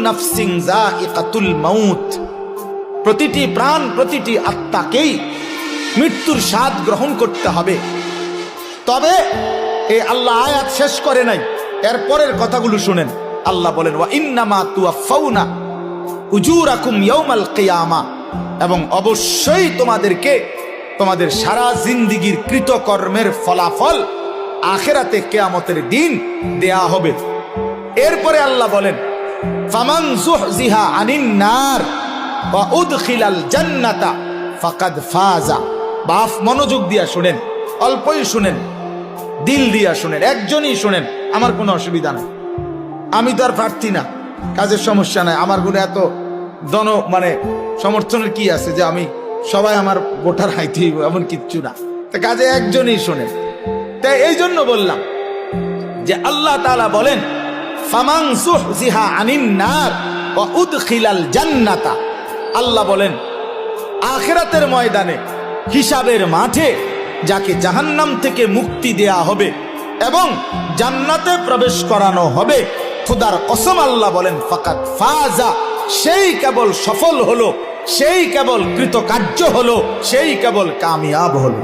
নাফসিন যায়িকাতুল মাউত, প্রতিটি প্রাণ প্রতিটি আত্মাকেই মৃত্যুর স্বাদ গ্রহণ করতে হবে। তবে এই আল্লাহ আয়াত শেষ করে নাই, এরপরের কথাগুলো শুনেন। আল্লাহ বলেন ওয়া ইন্নামা তুওয়াফাউনা উজুরাকুম ইয়াউমাল কিয়ামা, এবং অবশ্যই তোমাদেরকে তোমাদের সারা জিন্দেগীর কৃতকর্মের ফলাফল আখিরাতে কিয়ামতের দিন দেয়া হবে। এরপরে আল্লাহ বলেন ফামান যুহজিহা আনিন নার ওয়া উদখিলাল জান্নাতা ফাকাদ ফাজা। বাপ মনোযোগ দিয়া শুনেন, অল্পই শুনেন, দিল দিয়া শুনেন, একজনই শুনেন, আমার কোনো অসুবিধা নাই। আমি তো আর প্রার্থী না, কাজের সমস্যা নাই, আমার গুলো এত সমর্থনের কি আছে যে আমি সবাই আমার ভোটার হাইতে এমন কিচ্ছু না। তা কাজে একজনই শোনেন। তাই এই জন্য বললাম যে আল্লাহ তাআলা বলেন ফামান যুহজিহা আনিন নার ওয়া উদখিলাল জান্নাতা। আল্লাহ বলেন আখিরাতের ময়দানে, হিসাবের মাঠে যাকে জাহান্নাম থেকে মুক্তি দেয়া হবে এবং জান্নাতে প্রবেশ করানো হবে, খোদার কসম আল্লাহ বলেন ফাকাদ ফাজা, সেই কেবল সফল হলো, সেই কেবল কৃতকার্য হলো, সেই কেবল কামিয়াব হলো।